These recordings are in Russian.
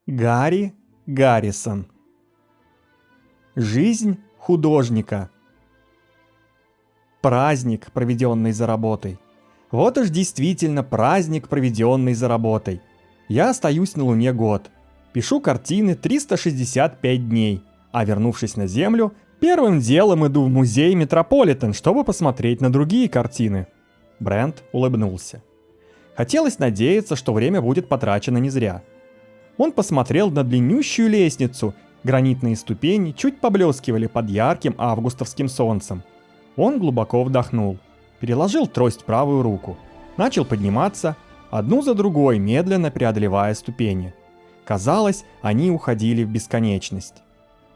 Гарри Гаррисон. Жизнь художника. Праздник, проведенный за работой. Вот уж действительно праздник, проведенный за работой. Я остаюсь на Луне год. Пишу картины 365 дней. А вернувшись на Землю, первым делом иду в музей Метрополитен, чтобы посмотреть на другие картины. Брент улыбнулся. Хотелось надеяться, что время будет потрачено не зря. Он посмотрел на длиннющую лестницу. Гранитные ступени чуть поблескивали под ярким августовским солнцем. Он глубоко вдохнул, переложил трость в правую руку, начал подниматься, одну за другой, медленно преодолевая ступени. Казалось, они уходили в бесконечность.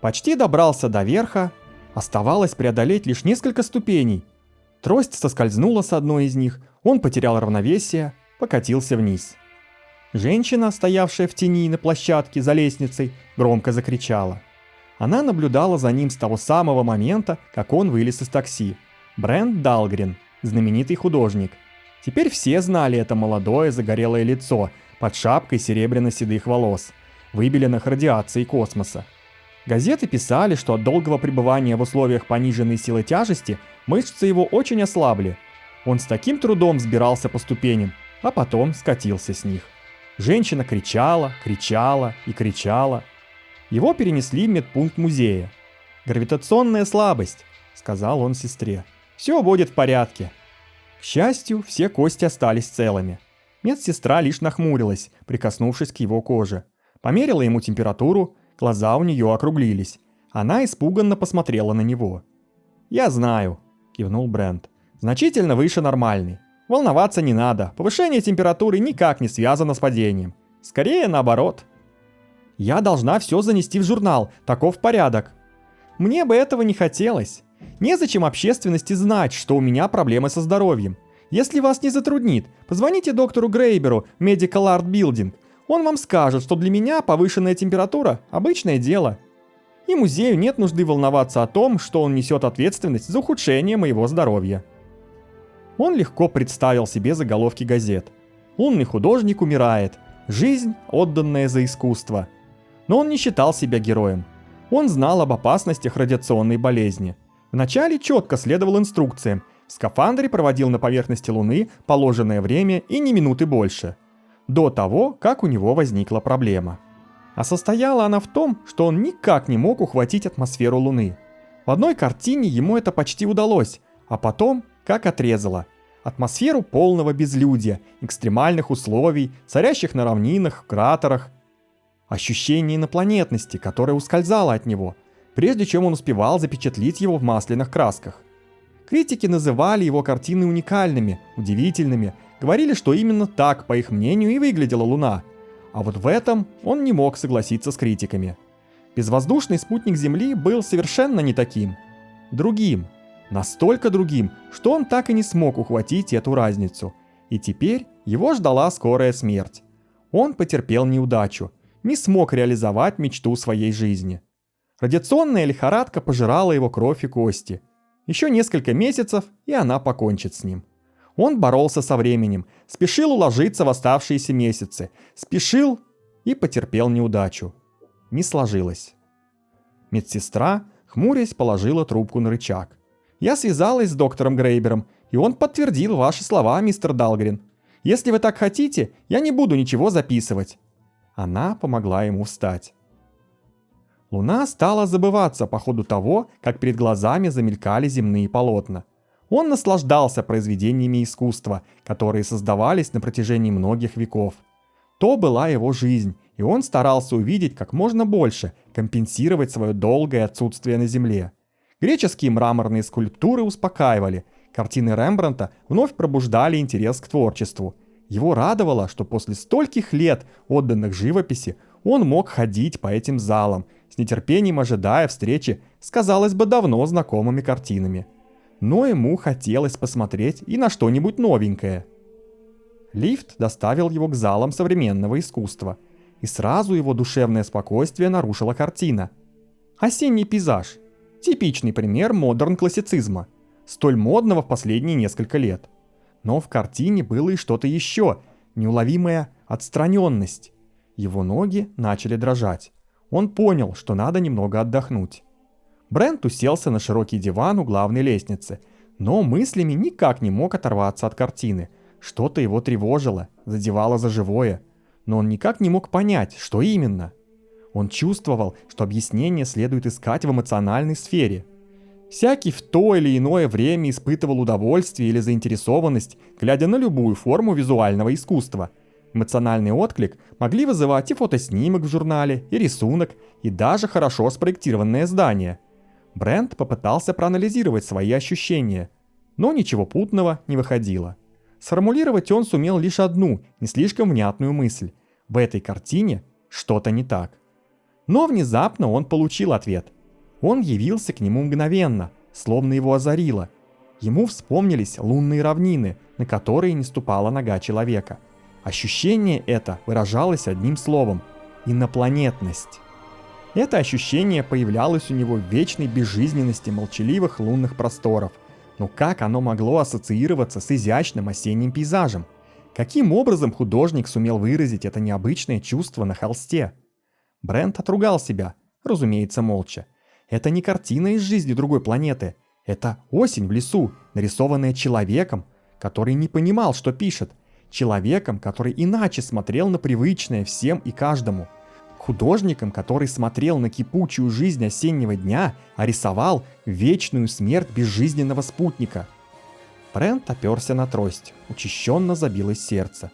Почти добрался до верха, оставалось преодолеть лишь несколько ступеней. Трость соскользнула с одной из них, он потерял равновесие, покатился вниз. Женщина, стоявшая в тени на площадке за лестницей, громко закричала. Она наблюдала за ним с того самого момента, как он вылез из такси. Брент Далгрин, знаменитый художник. Теперь все знали это молодое загорелое лицо под шапкой серебряно-седых волос, выбеленных радиацией космоса. Газеты писали, что от долгого пребывания в условиях пониженной силы тяжести мышцы его очень ослабли. Он с таким трудом взбирался по ступеням, а потом скатился с них. Женщина кричала, кричала и кричала. Его перенесли в медпункт музея. «Гравитационная слабость», — сказал он сестре. «Все будет в порядке». К счастью, все кости остались целыми. Медсестра лишь нахмурилась, прикоснувшись к его коже. Померила ему температуру, глаза у нее округлились. Она испуганно посмотрела на него. «Я знаю», — кивнул Брент. «Значительно выше нормальной. Волноваться не надо, повышение температуры никак не связано с падением. Скорее наоборот. Я должна все занести в журнал, таков порядок. Мне бы этого не хотелось. Незачем общественности знать, что у меня проблемы со здоровьем. Если вас не затруднит, позвоните доктору Грейберу в Medical Art Building. Он вам скажет, что для меня повышенная температура – обычное дело. И музею нет нужды волноваться о том, что он несет ответственность за ухудшение моего здоровья». Он легко представил себе заголовки газет. «Лунный художник умирает. Жизнь, отданная за искусство». Но он не считал себя героем. Он знал об опасностях радиационной болезни. Вначале четко следовал инструкциям. В скафандре проводил на поверхности Луны положенное время и ни минуты больше. До того, как у него возникла проблема. А состояла она в том, что он никак не мог ухватить атмосферу Луны. В одной картине ему это почти удалось, а потом как отрезало. Атмосферу полного безлюдья, экстремальных условий, царящих на равнинах, в кратерах. Ощущение инопланетности, которое ускользало от него, прежде чем он успевал запечатлеть его в масляных красках. Критики называли его картины уникальными, удивительными, говорили, что именно так, по их мнению, и выглядела Луна. А вот в этом он не мог согласиться с критиками. Безвоздушный спутник Земли был совершенно не таким. Другим. Настолько другим, что он так и не смог ухватить эту разницу. И теперь его ждала скорая смерть. Он потерпел неудачу, не смог реализовать мечту своей жизни. Радиационная лихорадка пожирала его кровь и кости. Еще несколько месяцев, и она покончит с ним. Он боролся со временем, спешил уложиться в оставшиеся месяцы, спешил и потерпел неудачу. Не сложилось. Медсестра, хмурясь, положила трубку на рычаг. «Я связалась с доктором Грейбером, и он подтвердил ваши слова, мистер Далгрин. Если вы так хотите, я не буду ничего записывать». Она помогла ему встать. Луна стала забываться по ходу того, как перед глазами замелькали земные полотна. Он наслаждался произведениями искусства, которые создавались на протяжении многих веков. То была его жизнь, и он старался увидеть как можно больше, компенсировать свое долгое отсутствие на Земле. Греческие мраморные скульптуры успокаивали, картины Рембрандта вновь пробуждали интерес к творчеству. Его радовало, что после стольких лет, отданных живописи, он мог ходить по этим залам, с нетерпением ожидая встречи с, казалось бы, давно знакомыми картинами. Но ему хотелось посмотреть и на что-нибудь новенькое. Лифт доставил его к залам современного искусства, и сразу его душевное спокойствие нарушила картина. Осенний пейзаж. Типичный пример модерн-классицизма, столь модного в последние несколько лет. Но в картине было и что-то еще, неуловимая отстраненность. Его ноги начали дрожать. Он понял, что надо немного отдохнуть. Брент уселся на широкий диван у главной лестницы, но мыслями никак не мог оторваться от картины. Что-то его тревожило, задевало за живое, но он никак не мог понять, что именно. Он чувствовал, что объяснение следует искать в эмоциональной сфере. Всякий в то или иное время испытывал удовольствие или заинтересованность, глядя на любую форму визуального искусства. Эмоциональный отклик могли вызывать и фотоснимок в журнале, и рисунок, и даже хорошо спроектированное здание. Брент попытался проанализировать свои ощущения, но ничего путного не выходило. Сформулировать он сумел лишь одну, не слишком внятную мысль. В этой картине что-то не так. Но внезапно он получил ответ. Он явился к нему мгновенно, словно его озарило. Ему вспомнились лунные равнины, на которые не ступала нога человека. Ощущение это выражалось одним словом – инопланетность. Это ощущение появлялось у него в вечной безжизненности молчаливых лунных просторов. Но как оно могло ассоциироваться с изящным осенним пейзажем? Каким образом художник сумел выразить это необычное чувство на холсте? Брент отругал себя, разумеется, молча. Это не картина из жизни другой планеты. Это осень в лесу, нарисованная человеком, который не понимал, что пишет. Человеком, который иначе смотрел на привычное всем и каждому. Художником, который смотрел на кипучую жизнь осеннего дня, а рисовал вечную смерть безжизненного спутника. Брент оперся на трость, учащенно забилось сердце.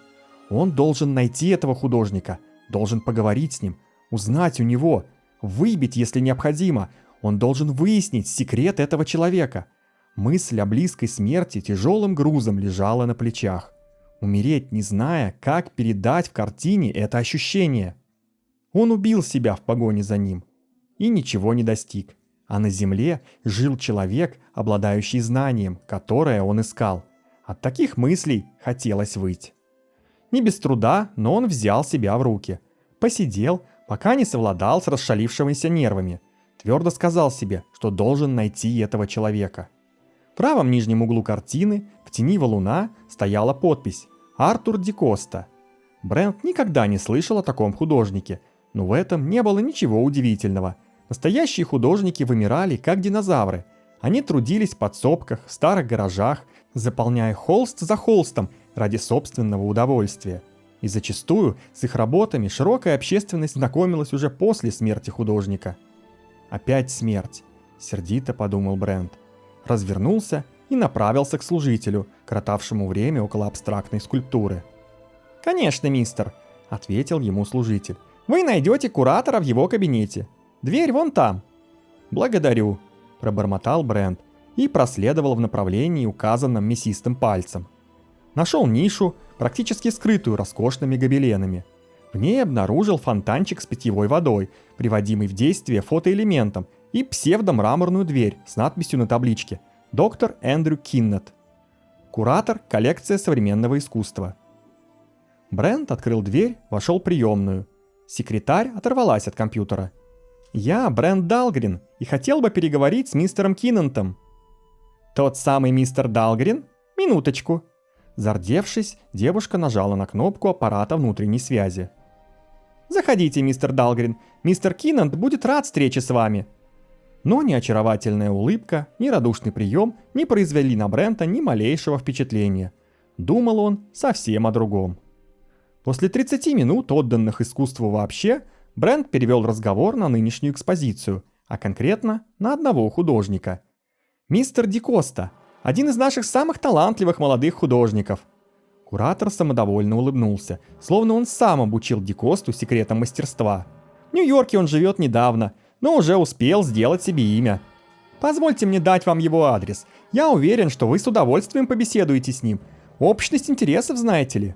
Он должен найти этого художника, должен поговорить с ним, узнать у него, выбить, если необходимо. Он должен выяснить секрет этого человека. Мысль о близкой смерти тяжелым грузом лежала на плечах. Умереть, не зная, как передать в картине это ощущение. Он убил себя в погоне за ним и ничего не достиг. А на земле жил человек, обладающий знанием, которое он искал. От таких мыслей хотелось выть. Не без труда, но он взял себя в руки. Посидел, пока не совладал с расшалившимися нервами. Твердо сказал себе, что должен найти этого человека. В правом нижнем углу картины, в тени валуна, стояла подпись «Артур Ди Коста». Брент никогда не слышал о таком художнике, но в этом не было ничего удивительного. Настоящие художники вымирали, как динозавры. Они трудились в подсобках, в старых гаражах, заполняя холст за холстом ради собственного удовольствия. И зачастую с их работами широкая общественность знакомилась уже после смерти художника. «Опять смерть», — сердито подумал Брент. Развернулся и направился к служителю, коротавшему время около абстрактной скульптуры. «Конечно, мистер», — ответил ему служитель. «Вы найдете куратора в его кабинете. Дверь вон там». «Благодарю», — пробормотал Брент и проследовал в направлении, указанном мясистым пальцем. Нашел нишу, практически скрытую роскошными гобеленами. В ней обнаружил фонтанчик с питьевой водой, приводимый в действие фотоэлементом, и псевдомраморную дверь с надписью на табличке «Доктор Эндрю Киннет. Куратор, коллекция современного искусства». Брент открыл дверь, вошел в приемную. Секретарь оторвалась от компьютера. «Я Брент Далгрин и хотел бы переговорить с мистером Киннентом». «Тот самый мистер Далгрин? Минуточку». Зардевшись, девушка нажала на кнопку аппарата внутренней связи. «Заходите, мистер Далгрин. Мистер Киннент будет рад встрече с вами». Но ни очаровательная улыбка, ни радушный прием не произвели на Брента ни малейшего впечатления. Думал он совсем о другом. После 30 минут, отданных искусству вообще, Брент перевел разговор на нынешнюю экспозицию, а конкретно на одного художника. «Мистер Ди Коста, один из наших самых талантливых молодых художников». Куратор самодовольно улыбнулся, словно он сам обучил Ди Косту секретам мастерства. В Нью-Йорке он живет недавно, но уже успел сделать себе имя. «Позвольте мне дать вам его адрес. Я уверен, что вы с удовольствием побеседуете с ним. Общность интересов, знаете ли».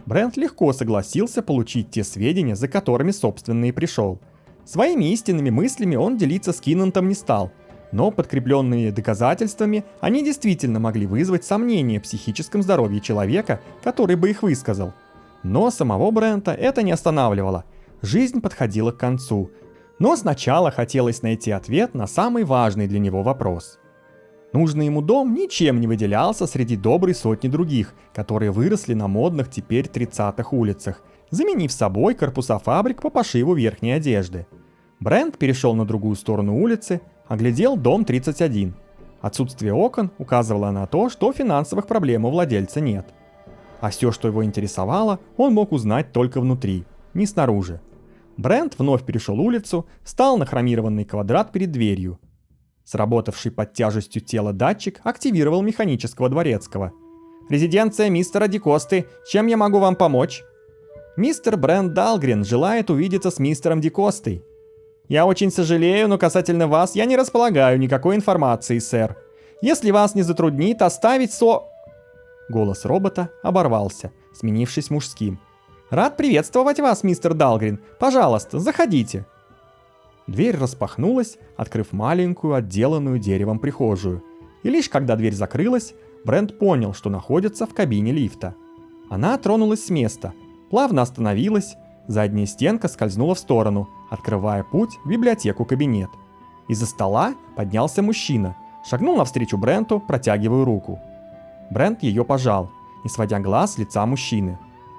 Брент легко согласился получить те сведения, за которыми, собственно, и пришел. Своими истинными мыслями он делиться с Киннентом не стал, но, подкрепленные доказательствами, они действительно могли вызвать сомнения в психическом здоровье человека, который бы их высказал. Но самого Брента это не останавливало. Жизнь подходила к концу, но сначала хотелось найти ответ на самый важный для него вопрос. Нужный ему дом ничем не выделялся среди доброй сотни других, которые выросли на модных теперь 30-х улицах. заменив собой корпуса фабрик по пошиву верхней одежды. Брент перешел на другую сторону улицы, оглядел дом 31. Отсутствие окон указывало на то, что финансовых проблем у владельца нет. А все, что его интересовало, он мог узнать только внутри, не снаружи. Брент вновь перешел улицу, встал на хромированный квадрат перед дверью. Сработавший под тяжестью тела датчик активировал механического дворецкого. «Резиденция мистера Ди Косты, чем я могу вам помочь?» «Мистер Брент Далгрин желает увидеться с мистером Ди Костой». «Я очень сожалею, но касательно вас я не располагаю никакой информации, сэр. Если вас не затруднит оставить Голос робота оборвался, сменившись мужским. «Рад приветствовать вас, мистер Далгрин. Пожалуйста, заходите». Дверь распахнулась, открыв маленькую, отделанную деревом прихожую. И лишь когда дверь закрылась, Брент понял, что находится в кабине лифта. Она тронулась с места, плавно остановилась, задняя стенка скользнула в сторону, открывая путь в библиотеку-кабинет. Из-за стола поднялся мужчина, шагнул навстречу Бренту, протягивая руку. Брент ее пожал, не сводя глаз с лица мужчины.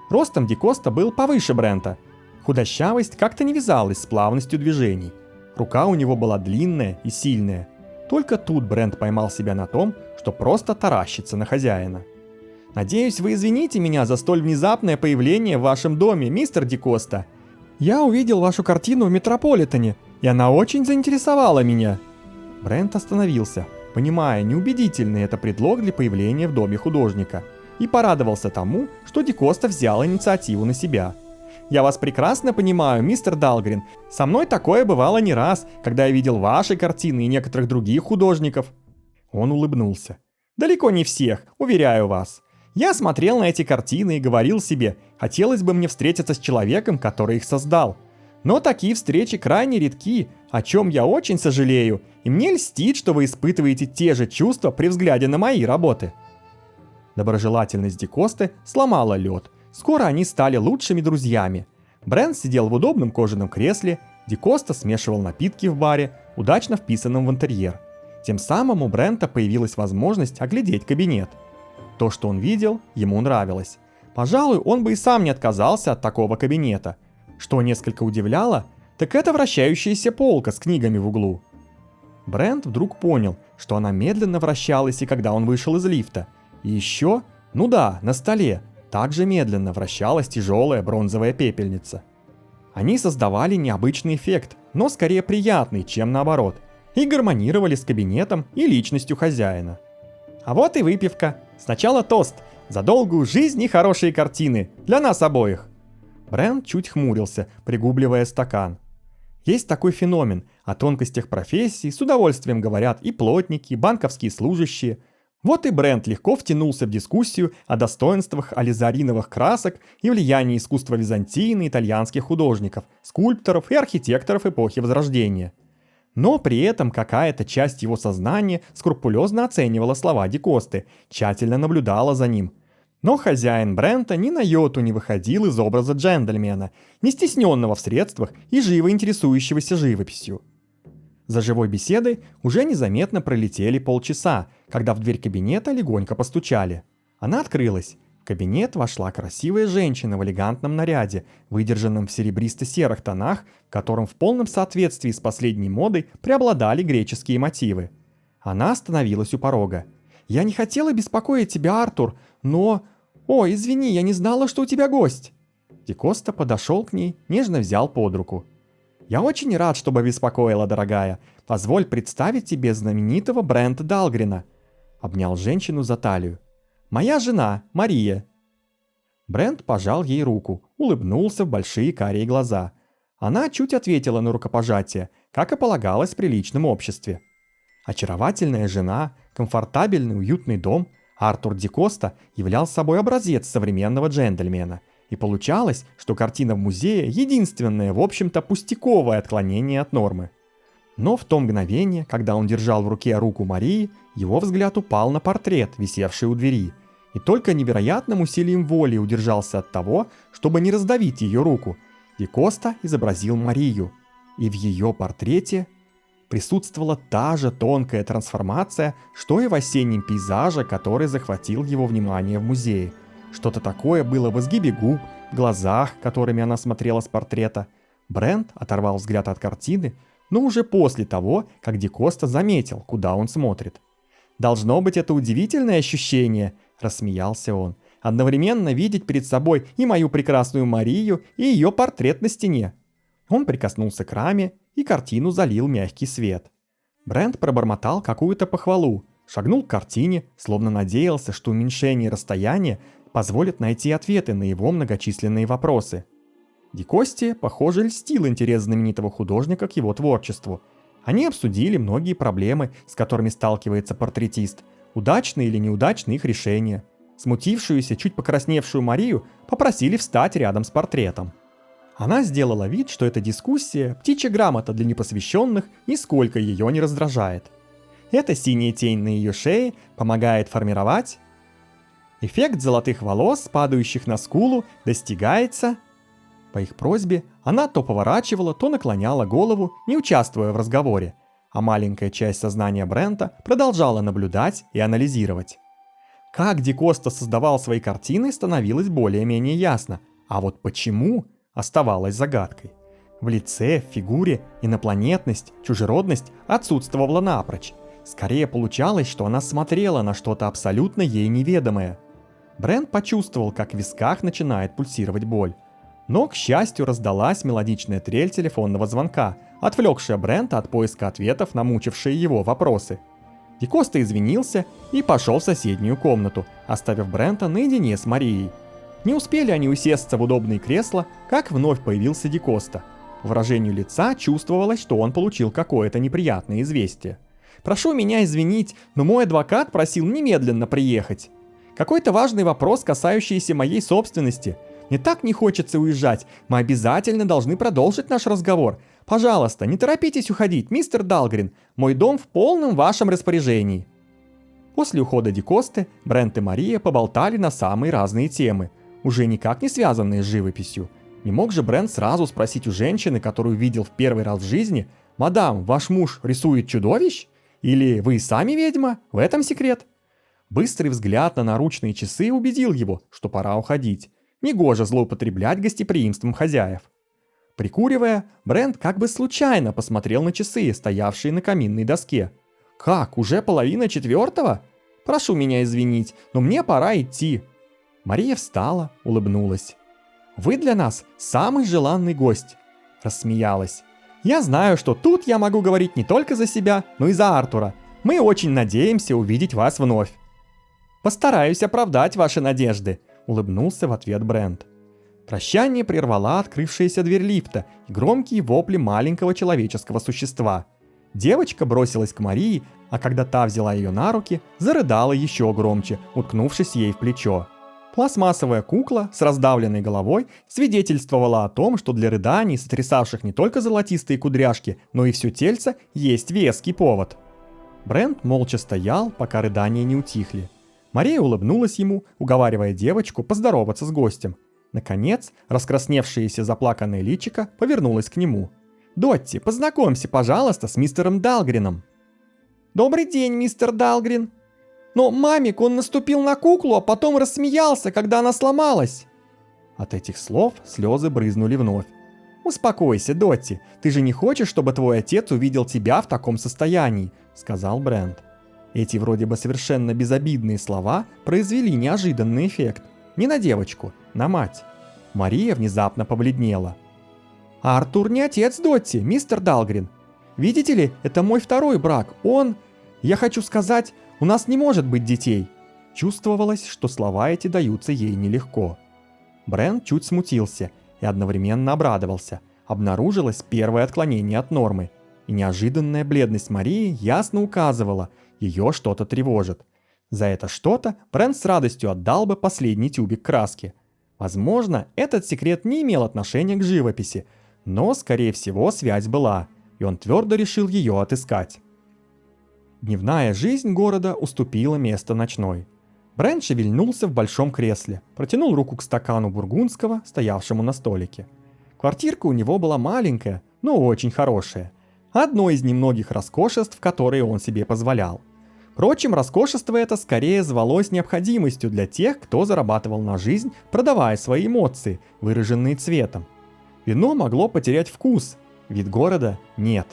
Ростом Ди Коста был повыше Брента. Худощавость как-то не вязалась с плавностью движений. Рука у него была длинная и сильная. Только тут Брент поймал себя на том, что просто таращится на хозяина. «Надеюсь, вы извините меня за столь внезапное появление в вашем доме, мистер Ди Коста. Я увидел вашу картину в Метрополитене, и она очень заинтересовала меня». Брент остановился, понимая, неубедительный это предлог для появления в доме художника, и порадовался тому, что Ди Коста взял инициативу на себя. «Я вас прекрасно понимаю, мистер Далгрин. Со мной такое бывало не раз, когда я видел ваши картины и некоторых других художников». Он улыбнулся. «Далеко не всех, уверяю вас. Я смотрел на эти картины и говорил себе, хотелось бы мне встретиться с человеком, который их создал. Но такие встречи крайне редки, о чем я очень сожалею, и мне льстит, что вы испытываете те же чувства при взгляде на мои работы». Доброжелательность Ди Косты сломала лед. Скоро они стали лучшими друзьями. Брент сидел в удобном кожаном кресле, Ди Коста смешивал напитки в баре, удачно вписанном в интерьер. Тем самым у Брента появилась возможность оглядеть кабинет. То, что он видел, ему нравилось. Пожалуй, он бы и сам не отказался от такого кабинета. Что несколько удивляло, так это вращающаяся полка с книгами в углу. Брент вдруг понял, что она медленно вращалась и когда он вышел из лифта. И еще, на столе, также медленно вращалась тяжелая бронзовая пепельница. Они создавали необычный эффект, но скорее приятный, чем наоборот, и гармонировали с кабинетом и личностью хозяина. А вот и выпивка. Сначала тост за долгую жизнь и хорошие картины для нас обоих. Брент чуть хмурился, пригубливая стакан. Есть такой феномен, о тонкостях профессии с удовольствием говорят и плотники, и банковские служащие. Вот и Брент легко втянулся в дискуссию о достоинствах ализариновых красок и влиянии искусства Византии на итальянских художников, скульпторов и архитекторов эпохи Возрождения. Но при этом какая-то часть его сознания скрупулезно оценивала слова Ди Косты, тщательно наблюдала за ним. Но хозяин Брента ни на йоту не выходил из образа джентльмена, не стесненного в средствах и живо интересующегося живописью. За живой беседой уже незаметно пролетели полчаса, когда в дверь кабинета легонько постучали. Она открылась. В кабинет вошла красивая женщина в элегантном наряде, выдержанном в серебристо-серых тонах, в котором в полном соответствии с последней модой преобладали греческие мотивы. Она остановилась у порога. «Я не хотела беспокоить тебя, Артур, но... О, извини, я не знала, что у тебя гость». Ди Коста подошел к ней, нежно взял под руку. «Я очень рад, что беспокоила, дорогая. Позволь представить тебе знаменитого Брента Далгрина». Обнял женщину за талию. «Моя жена, Мария». Брент пожал ей руку, улыбнулся в большие карие глаза. Она чуть ответила на рукопожатие, как и полагалось в приличном обществе. Очаровательная жена, комфортабельный уютный дом, Артур Ди Коста являл собой образец современного джентльмена. И получалось, что картина в музее – единственное, в общем-то, пустяковое отклонение от нормы. Но в то мгновение, когда он держал в руке руку Марии, его взгляд упал на портрет, висевший у двери, и только невероятным усилием воли удержался от того, чтобы не раздавить ее руку. Ди Коста изобразил Марию, и в ее портрете присутствовала та же тонкая трансформация, что и в осеннем пейзаже, который захватил его внимание в музее. Что-то такое было в изгибе губ, глазах, которыми она смотрела с портрета. Брент оторвал взгляд от картины, но уже после того, как Ди Коста заметил, куда он смотрит. «Должно быть, это удивительное ощущение», — рассмеялся он, «одновременно видеть перед собой и мою прекрасную Марию, и ее портрет на стене». Он прикоснулся к раме, и картину залил мягкий свет. Брент пробормотал какую-то похвалу, шагнул к картине, словно надеялся, что уменьшение расстояния позволит найти ответы на его многочисленные вопросы. Ди Косте, похоже, льстил интерес знаменитого художника к его творчеству. Они обсудили многие проблемы, с которыми сталкивается портретист, удачные или неудачные их решения. Смутившуюся, чуть покрасневшую Марию попросили встать рядом с портретом. Она сделала вид, что эта дискуссия, птичья грамота для непосвященных, нисколько ее не раздражает. Эта синяя тень на ее шее помогает формировать. Эффект золотых волос, падающих на скулу, достигается. По их просьбе она то поворачивала, то наклоняла голову, не участвуя в разговоре, а маленькая часть сознания Брента продолжала наблюдать и анализировать. Как Ди Коста создавал свои картины, становилось более-менее ясно, а вот почему оставалось загадкой. В лице, в фигуре инопланетность, чужеродность отсутствовала напрочь. Скорее получалось, что она смотрела на что-то абсолютно ей неведомое. Брент почувствовал, как в висках начинает пульсировать боль. Но, к счастью, раздалась мелодичная трель телефонного звонка, отвлекшая Брента от поиска ответов на мучившие его вопросы. Ди Коста извинился и пошел в соседнюю комнату, оставив Брента наедине с Марией. Не успели они усесться в удобные кресла, как вновь появился Ди Коста. По выражению лица чувствовалось, что он получил какое-то неприятное известие. «Прошу меня извинить, но мой адвокат просил немедленно приехать. Какой-то важный вопрос, касающийся моей собственности. Мне так не хочется уезжать, мы обязательно должны продолжить наш разговор. Пожалуйста, не торопитесь уходить, мистер Далгрин, мой дом в полном вашем распоряжении». После ухода Ди Косты Брент и Мария поболтали на самые разные темы, уже никак не связанные с живописью. Не мог же Брент сразу спросить у женщины, которую видел в первый раз в жизни: «Мадам, ваш муж рисует чудовищ? Или вы сами ведьма? В этом секрет?» Быстрый взгляд на наручные часы убедил его, что пора уходить. Негоже злоупотреблять гостеприимством хозяев. Прикуривая, Брент как бы случайно посмотрел на часы, стоявшие на каминной доске. «Как, уже 3:30? Прошу меня извинить, но мне пора идти». Мария встала, улыбнулась. «Вы для нас самый желанный гость», — рассмеялась. «Я знаю, что тут я могу говорить не только за себя, но и за Артура. Мы очень надеемся увидеть вас вновь». «Постараюсь оправдать ваши надежды», — улыбнулся в ответ Брент. Прощание прервала открывшаяся дверь лифта и громкие вопли маленького человеческого существа. Девочка бросилась к Марии, а когда та взяла ее на руки, зарыдала еще громче, уткнувшись ей в плечо. Пластмассовая кукла с раздавленной головой свидетельствовала о том, что для рыданий, сотрясавших не только золотистые кудряшки, но и все тельце, есть веский повод. Брент молча стоял, пока рыдания не утихли. Мария улыбнулась ему, уговаривая девочку поздороваться с гостем. Наконец, раскрасневшееся заплаканное личико повернулось к нему. «Дотти, познакомься, пожалуйста, с мистером Далгрином». «Добрый день, мистер Далгрин». «Но, мамик, он наступил на куклу, а потом рассмеялся, когда она сломалась». От этих слов слезы брызнули вновь. «Успокойся, Дотти, ты же не хочешь, чтобы твой отец увидел тебя в таком состоянии», — сказал Брент. Эти вроде бы совершенно безобидные слова произвели неожиданный эффект. Не на девочку, на мать. Мария внезапно побледнела. «Артур не отец Дотти, мистер Далгрин. Видите ли, это мой второй брак. Я хочу сказать, у нас не может быть детей». Чувствовалось, что слова эти даются ей нелегко. Брент чуть смутился и одновременно обрадовался. Обнаружилось первое отклонение от нормы. И неожиданная бледность Марии ясно указывала, ее что-то тревожит. За это что-то Брент с радостью отдал бы последний тюбик краски. Возможно, этот секрет не имел отношения к живописи, но, скорее всего, связь была, и он твердо решил ее отыскать. Дневная жизнь города уступила место ночной. Брент шевельнулся в большом кресле, протянул руку к стакану бургундского, стоявшему на столике. Квартирка у него была маленькая, но очень хорошая. Одно из немногих роскошеств, которые он себе позволял. Впрочем, роскошество это скорее звалось необходимостью для тех, кто зарабатывал на жизнь, продавая свои эмоции, выраженные цветом. Вино могло потерять вкус, вид города нет.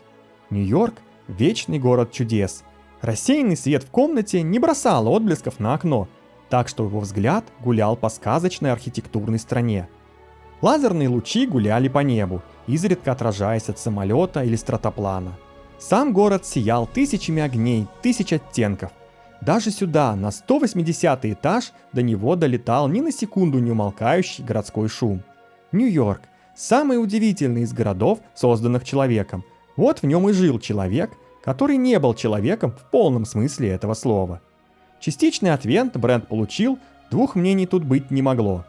Нью-Йорк – вечный город чудес. Рассеянный свет в комнате не бросал отблесков на окно, так что его взгляд гулял по сказочной архитектурной стране. Лазерные лучи гуляли по небу, изредка отражаясь от самолета или стратоплана. Сам город сиял тысячами огней, тысяч оттенков. Даже сюда, на 180-й этаж, до него долетал ни на секунду не умолкающий городской шум. Нью-Йорк – самый удивительный из городов, созданных человеком. Вот в нем и жил человек, который не был человеком в полном смысле этого слова. Частичный ответ Брент получил, двух мнений тут быть не могло.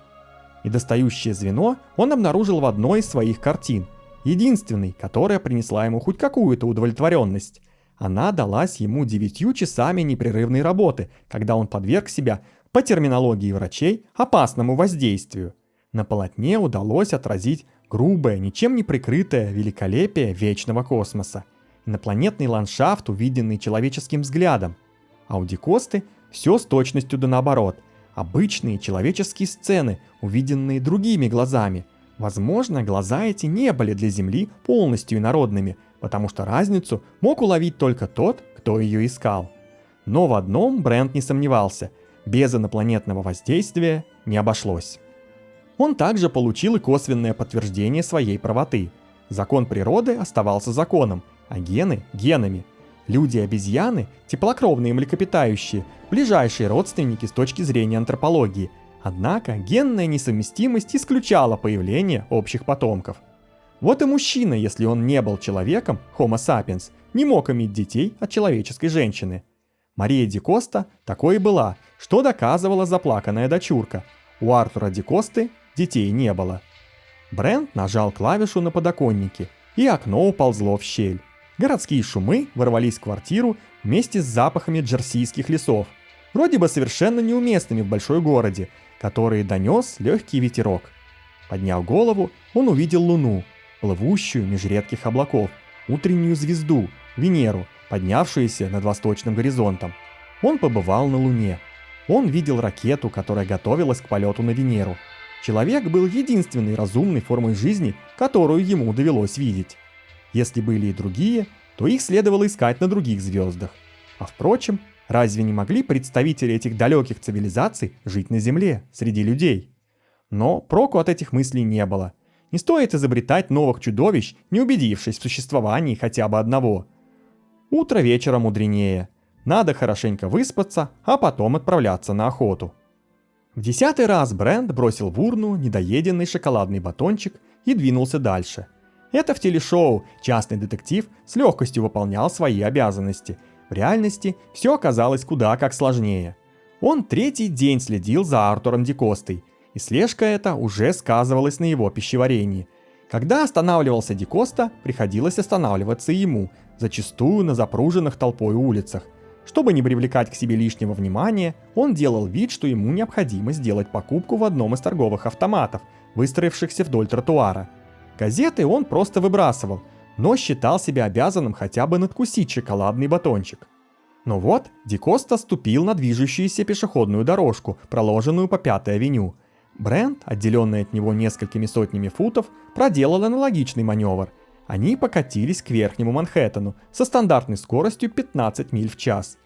Недостающее звено он обнаружил в одной из своих картин, единственной, которая принесла ему хоть какую-то удовлетворенность. Она далась ему 9 часами непрерывной работы, когда он подверг себя, по терминологии врачей, опасному воздействию. На полотне удалось отразить грубое, ничем не прикрытое великолепие вечного космоса, инопланетный ландшафт, увиденный человеческим взглядом. А у Ди Косты все с точностью да наоборот. Обычные человеческие сцены, увиденные другими глазами. Возможно, глаза эти не были для Земли полностью инородными, потому что разницу мог уловить только тот, кто ее искал. Но в одном Брент не сомневался – без инопланетного воздействия не обошлось. Он также получил и косвенное подтверждение своей правоты. Закон природы оставался законом, а гены – генами. Люди и обезьяны, теплокровные млекопитающие, ближайшие родственники с точки зрения антропологии. Однако генная несовместимость исключала появление общих потомков. Вот и мужчина, если он не был человеком, Homo sapiens, не мог иметь детей от человеческой женщины. Мария Ди Коста такой и была, что доказывала заплаканная дочурка. У Артура Ди Косты детей не было. Брент нажал клавишу на подоконнике, и окно уползло в щель. Городские шумы ворвались в квартиру вместе с запахами джерсийских лесов, вроде бы совершенно неуместными в большой городе, которые донес легкий ветерок. Подняв голову, он увидел луну, плывущую меж редких облаков, утреннюю звезду, Венеру, поднявшуюся над восточным горизонтом. Он побывал на Луне. Он видел ракету, которая готовилась к полету на Венеру. Человек был единственной разумной формой жизни, которую ему довелось видеть. Если были и другие, то их следовало искать на других звездах. А впрочем, разве не могли представители этих далеких цивилизаций жить на Земле, среди людей? Но проку от этих мыслей не было. Не стоит изобретать новых чудовищ, не убедившись в существовании хотя бы одного. Утро вечера мудренее. Надо хорошенько выспаться, а потом отправляться на охоту. В 10-й раз Брент бросил в урну недоеденный шоколадный батончик и двинулся дальше. Это в телешоу частный детектив с легкостью выполнял свои обязанности. В реальности все оказалось куда как сложнее. Он 3-й день следил за Артуром Ди Костой, и слежка эта уже сказывалась на его пищеварении. Когда останавливался Ди Коста, приходилось останавливаться и ему, зачастую на запруженных толпой улицах. Чтобы не привлекать к себе лишнего внимания, он делал вид, что ему необходимо сделать покупку в одном из торговых автоматов, выстроившихся вдоль тротуара. Газеты он просто выбрасывал, но считал себя обязанным хотя бы надкусить шоколадный батончик. Но вот Ди Коста ступил на движущуюся пешеходную дорожку, проложенную по 5-й авеню. Брент, отделенный от него несколькими сотнями футов, проделал аналогичный маневр. Они покатились к Верхнему Манхэттену со стандартной скоростью 15 миль в час.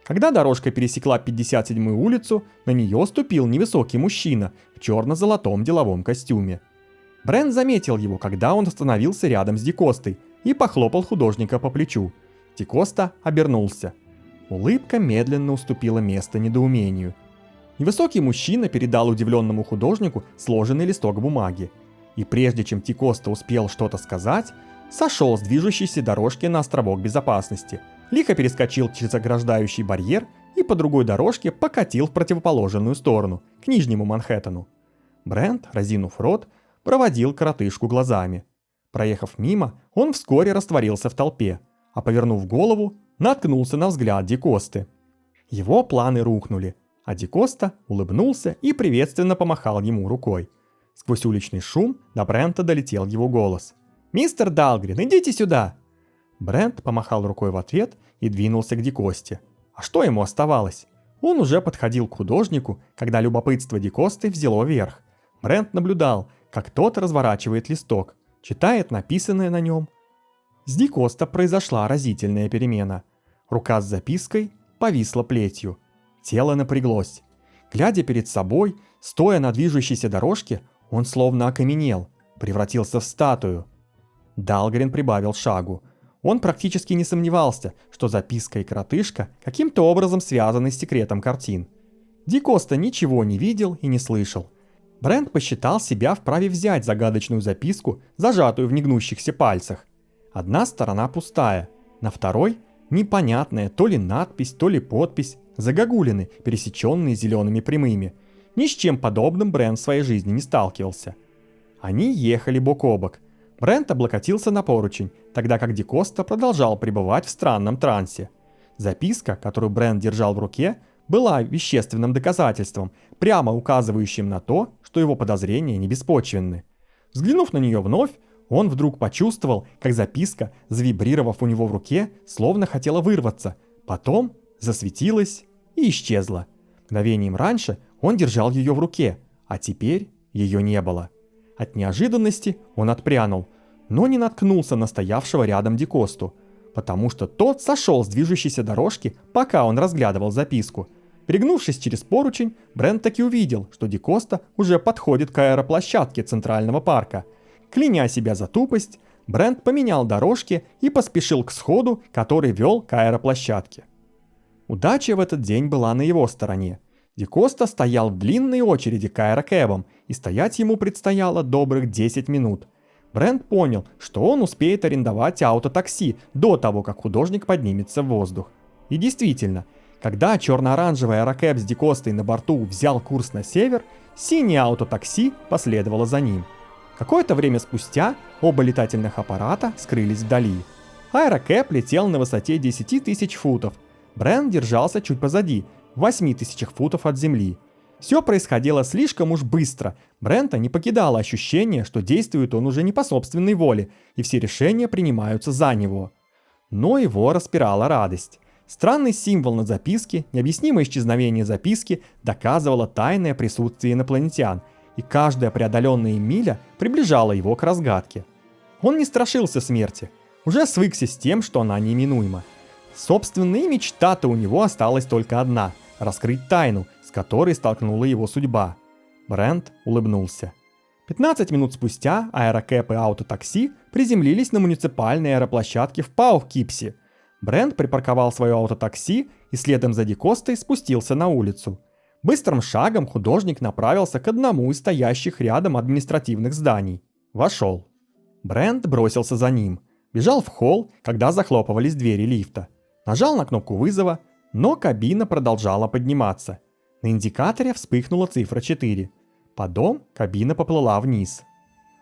Когда дорожка пересекла 57-ю улицу, на нее ступил невысокий мужчина в черно-золотом деловом костюме. Брент заметил его, когда он остановился рядом с Ди Костой, и похлопал художника по плечу. Ди Коста обернулся. Улыбка медленно уступила место недоумению. Невысокий мужчина передал удивленному художнику сложенный листок бумаги. И прежде чем Ди Коста успел что-то сказать, сошел с движущейся дорожки на островок безопасности, лихо перескочил через ограждающий барьер и по другой дорожке покатил в противоположную сторону, к Нижнему Манхэттену. Брент, разинув рот, проводил коротышку глазами. Проехав мимо, он вскоре растворился в толпе, а повернув голову, наткнулся на взгляд Ди Косты. Его планы рухнули, а Ди Коста улыбнулся и приветственно помахал ему рукой. Сквозь уличный шум до Брента долетел его голос. «Мистер Далгрин, идите сюда!» Брент помахал рукой в ответ и двинулся к Ди Косте. А что ему оставалось? Он уже подходил к художнику, когда любопытство Ди Косты взяло верх. Брент наблюдал, как тот разворачивает листок, читает написанное на нем. С Ди Коста произошла разительная перемена. Рука с запиской повисла плетью. Тело напряглось. Глядя перед собой, стоя на движущейся дорожке, он словно окаменел, превратился в статую. Далгрен прибавил шагу. Он практически не сомневался, что записка и коротышка каким-то образом связаны с секретом картин. Ди Коста ничего не видел и не слышал. Брент посчитал себя вправе взять загадочную записку, зажатую в негнущихся пальцах. Одна сторона пустая, на второй непонятная то ли надпись, то ли подпись, загогулины, пересеченные зелеными прямыми. Ни с чем подобным Брент в своей жизни не сталкивался. Они ехали бок о бок. Брент облокотился на поручень, тогда как Ди Коста продолжал пребывать в странном трансе. Записка, которую Брент держал в руке, была вещественным доказательством, прямо указывающим на то, что его подозрения не беспочвенны. Взглянув на нее вновь, он вдруг почувствовал, как записка, завибрировав у него в руке, словно хотела вырваться, потом засветилась и исчезла. Мгновением раньше он держал ее в руке, а теперь ее не было. От неожиданности он отпрянул, но не наткнулся на стоявшего рядом Ди Косту, потому что тот сошел с движущейся дорожки, пока он разглядывал записку. Перегнувшись через поручень, Брент таки увидел, что Ди Коста уже подходит к аэроплощадке Центрального парка. Кляня себя за тупость, Брент поменял дорожки и поспешил к сходу, который вел к аэроплощадке. Удача в этот день была на его стороне. Ди Коста стоял в длинной очереди к аэрокэбам, и стоять ему предстояло добрых 10 минут. Брент понял, что он успеет арендовать аутотакси до того, как художник поднимется в воздух. И действительно, когда черно-оранжевый аэрокэб с Ди Костой на борту взял курс на север, синее аутотакси последовало за ним. Какое-то время спустя оба летательных аппарата скрылись вдали. Аэрокэб летел на высоте 10 тысяч футов. Брент держался чуть позади, в 8 тысячах футов от земли. Все происходило слишком уж быстро. Брента не покидало ощущение, что действует он уже не по собственной воле, и все решения принимаются за него. Но его распирала радость. Странный символ на записке, необъяснимое исчезновение записки доказывало тайное присутствие инопланетян, и каждая преодоленная миля приближала его к разгадке. Он не страшился смерти, уже свыкся с тем, что она неминуема. Собственно, и мечта-то у него осталась только одна – раскрыть тайну, с которой столкнула его судьба. Брент улыбнулся. 15 минут спустя аэрокэб и аутотакси приземлились на муниципальной аэроплощадке в Пау-Кипси. Брент припарковал свое аутотакси и следом за Ди Костой спустился на улицу. Быстрым шагом художник направился к одному из стоящих рядом административных зданий. Вошел. Брент бросился за ним. Бежал в холл, когда захлопывались двери лифта. Нажал на кнопку вызова, но кабина продолжала подниматься. На индикаторе вспыхнула цифра 4. Потом кабина поплыла вниз.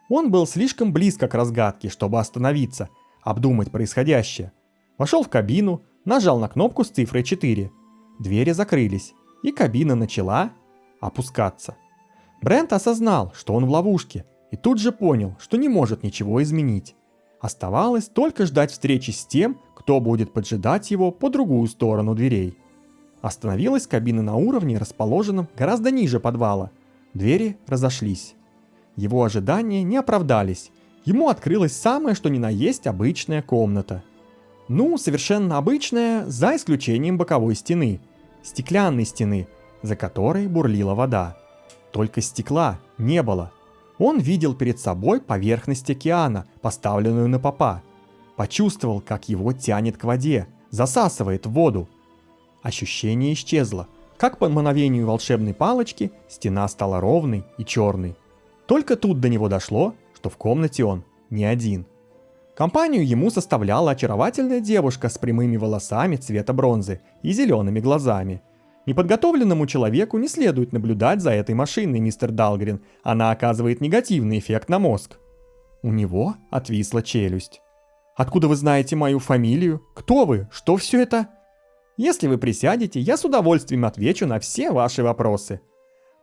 Он был слишком близко к разгадке, чтобы остановиться, обдумать происходящее. Вошел в кабину, нажал на кнопку с цифрой 4. Двери закрылись, и кабина начала опускаться. Брент осознал, что он в ловушке, и тут же понял, что не может ничего изменить. Оставалось только ждать встречи с тем, кто будет поджидать его по другую сторону дверей. Остановилась кабина на уровне, расположенном гораздо ниже подвала. Двери разошлись. Его ожидания не оправдались. Ему открылась самая что ни на есть обычная комната. Ну, совершенно обычная, за исключением боковой стены. Стеклянной стены, за которой бурлила вода. Только стекла не было. Он видел перед собой поверхность океана, поставленную на попа. Почувствовал, как его тянет к воде, засасывает в воду. Ощущение исчезло. Как по мановению волшебной палочки, стена стала ровной и черной. Только тут до него дошло, что в комнате он не один. Компанию ему составляла очаровательная девушка с прямыми волосами цвета бронзы и зелеными глазами. Неподготовленному человеку не следует наблюдать за этой машиной, мистер Далгрен. Она оказывает негативный эффект на мозг. У него отвисла челюсть. «Откуда вы знаете мою фамилию? Кто вы? Что все это?» «Если вы присядете, я с удовольствием отвечу на все ваши вопросы».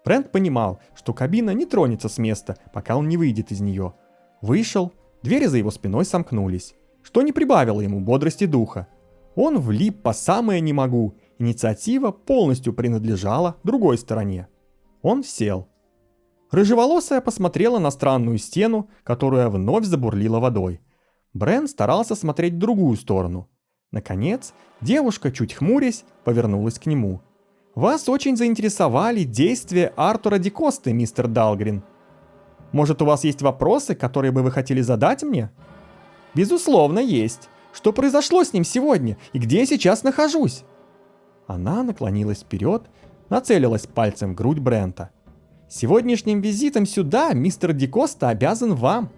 Брент понимал, что кабина не тронется с места, пока он не выйдет из нее. Вышел, двери за его спиной сомкнулись, что не прибавило ему бодрости духа. Он влип по самое не могу, Инициатива полностью принадлежала другой стороне. Он сел. Рыжеволосая посмотрела на странную стену, которая вновь забурлила водой. Брент старался смотреть в другую сторону. Наконец, девушка, чуть хмурясь, повернулась к нему. «Вас очень заинтересовали действия Артура Дикосты, мистер Далгрин. Может, у вас есть вопросы, которые бы вы хотели задать мне?» «Безусловно, есть. Что произошло с ним сегодня и где я сейчас нахожусь?» Она наклонилась вперед, нацелилась пальцем в грудь Брента. «Сегодняшним визитом сюда мистер Дикоста обязан вам.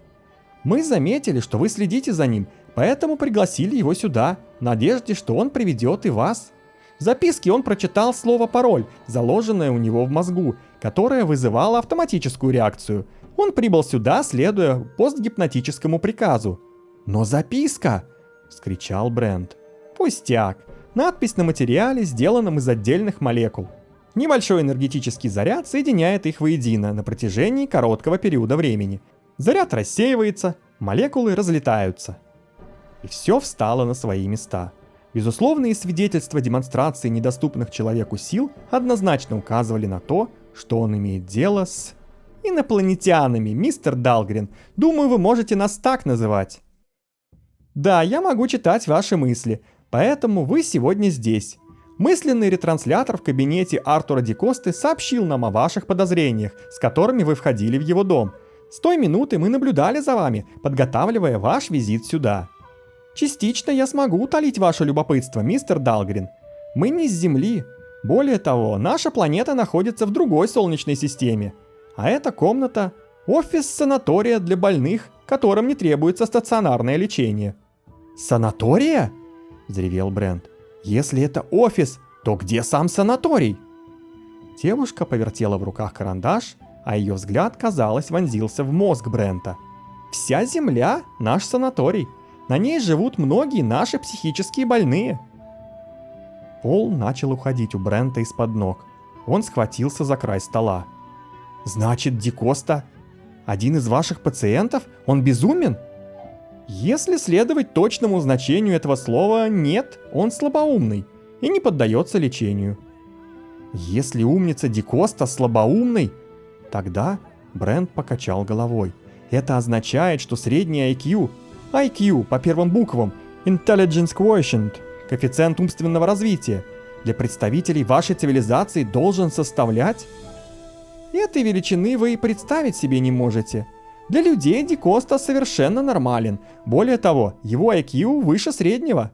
Мы заметили, что вы следите за ним, поэтому пригласили его сюда, в надежде, что он приведет и вас. В записке он прочитал слово-пароль, заложенное у него в мозгу, которое вызывало автоматическую реакцию. Он прибыл сюда, следуя постгипнотическому приказу». «Но записка!» — вскричал Брент. «Пустяк. Надпись на материале, сделанном из отдельных молекул. Небольшой энергетический заряд соединяет их воедино на протяжении короткого периода времени. Заряд рассеивается, молекулы разлетаются». И все встало на свои места. Безусловные свидетельства демонстрации недоступных человеку сил однозначно указывали на то, что он имеет дело с инопланетянами, мистер Далгрин. Думаю, вы можете нас так называть. Да, я могу читать ваши мысли, поэтому вы сегодня здесь. Мысленный ретранслятор в кабинете Артура Дикосты сообщил нам о ваших подозрениях, с которыми вы входили в его дом. С той минуты мы наблюдали за вами, подготавливая ваш визит сюда. Частично я смогу утолить ваше любопытство, мистер Далгрин. Мы не с Земли. Более того, наша планета находится в другой солнечной системе. А эта комната – офис санатория для больных, которым не требуется стационарное лечение. «Санатория?» – взревел Брент. «Если это офис, то где сам санаторий?» Девушка повертела в руках карандаш, а ее взгляд, казалось, вонзился в мозг Брента. «Вся Земля – наш санаторий. На ней живут многие наши психические больные». Пол начал уходить у Брента из-под ног. Он схватился за край стола. «Значит, Дикоста один из ваших пациентов? Он безумен?» «Если следовать точному значению этого слова, нет, он слабоумный и не поддается лечению». «Если умница Дикоста слабоумный, тогда...» Брент покачал головой. «Это означает, что средний IQ по первым буквам, Intelligence Quotient, коэффициент умственного развития, для представителей вашей цивилизации должен составлять...» «Этой величины вы и представить себе не можете. Для людей Дикоста совершенно нормален. Более того, его IQ выше среднего.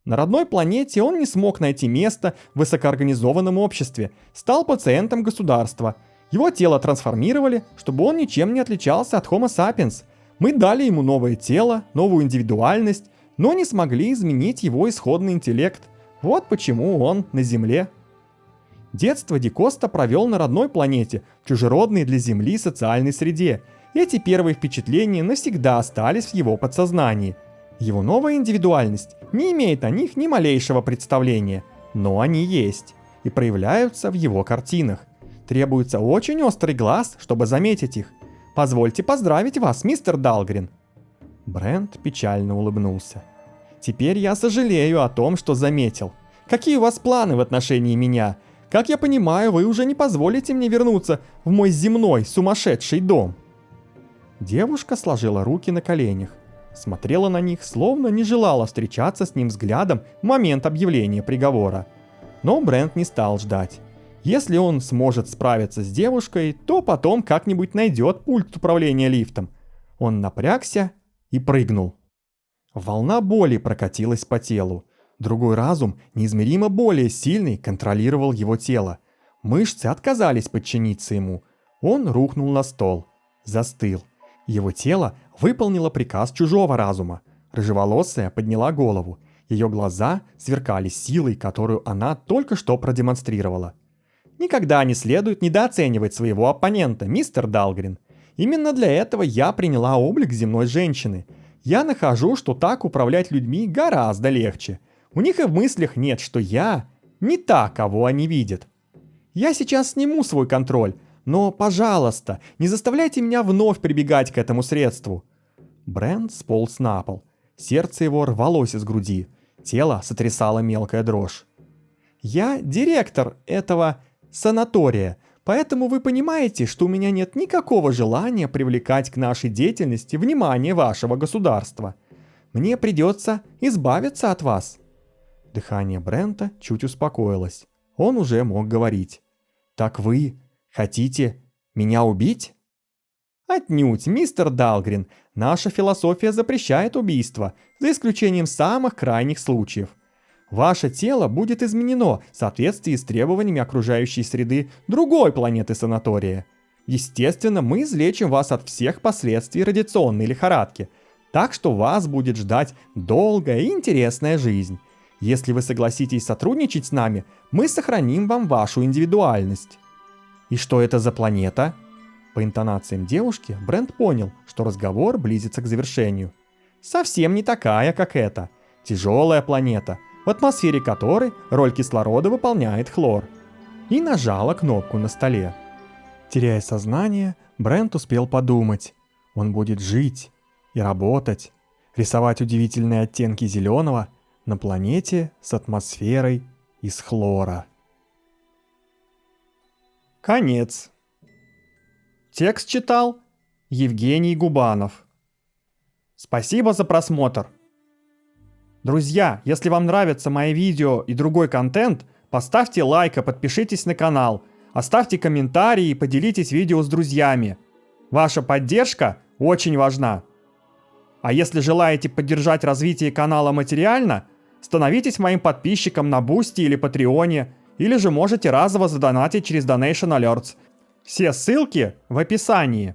На родной планете он не смог найти место в высокоорганизованном обществе, стал пациентом государства. Его тело трансформировали, чтобы он ничем не отличался от Homo sapiens. Мы дали ему новое тело, новую индивидуальность, но не смогли изменить его исходный интеллект. Вот почему он на Земле». Детство Дикоста провел на родной планете, в чужеродной для Земли социальной среде. Эти первые впечатления навсегда остались в его подсознании. Его новая индивидуальность не имеет о них ни малейшего представления, но они есть и проявляются в его картинах. Требуется очень острый глаз, чтобы заметить их. Позвольте поздравить вас, мистер Далгрин». Брент печально улыбнулся. «Теперь я сожалею о том, что заметил. Какие у вас планы в отношении меня? Как я понимаю, вы уже не позволите мне вернуться в мой земной сумасшедший дом». Девушка сложила руки на коленях, смотрела на них, словно не желала встречаться с ним взглядом в момент объявления приговора. Но Брент не стал ждать. Если он сможет справиться с девушкой, то потом как-нибудь найдет пульт управления лифтом. Он напрягся и прыгнул. Волна боли прокатилась по телу. Другой разум, неизмеримо более сильный, контролировал его тело. Мышцы отказались подчиниться ему. Он рухнул на стол. Застыл. Его тело выполнило приказ чужого разума. Рыжеволосая подняла голову. Ее глаза сверкали силой, которую она только что продемонстрировала. «Никогда не следует недооценивать своего оппонента, мистер Далгрин. Именно для этого я приняла облик земной женщины. Я нахожу, что так управлять людьми гораздо легче. У них и в мыслях нет, что я не та, кого они видят. Я сейчас сниму свой контроль, но, пожалуйста, не заставляйте меня вновь прибегать к этому средству». Брент сполз на пол. Сердце его рвалось из груди. Тело сотрясало мелкая дрожь. Я директор этого санатория, поэтому вы понимаете, что у меня нет никакого желания привлекать к нашей деятельности внимание вашего государства. Мне придется избавиться от вас». Дыхание Брента чуть успокоилось. Он уже мог говорить. «Так вы хотите меня убить?» «Отнюдь, мистер Далгрин. Наша философия запрещает убийство, за исключением самых крайних случаев. Ваше тело будет изменено в соответствии с требованиями окружающей среды другой планеты санатория. Естественно, мы излечим вас от всех последствий радиационной лихорадки, так что вас будет ждать долгая и интересная жизнь. Если вы согласитесь сотрудничать с нами, мы сохраним вам вашу индивидуальность». «И что это за планета?» По интонациям девушки Брент понял, что разговор близится к завершению. «Совсем не такая, как эта. Тяжелая планета, в атмосфере которой роль кислорода выполняет хлор». И нажала кнопку на столе. Теряя сознание, Брент успел подумать. Он будет жить и работать, рисовать удивительные оттенки зеленого на планете с атмосферой из хлора. Конец. Текст читал Евгений Губанов. Спасибо за просмотр. Друзья, если вам нравятся мои видео и другой контент, поставьте лайк и подпишитесь на канал, оставьте комментарии и поделитесь видео с друзьями. Ваша поддержка очень важна. А если желаете поддержать развитие канала материально, становитесь моим подписчиком на Бусти или Патреоне, или же можете разово задонатить через Donation Alerts. Все ссылки в описании.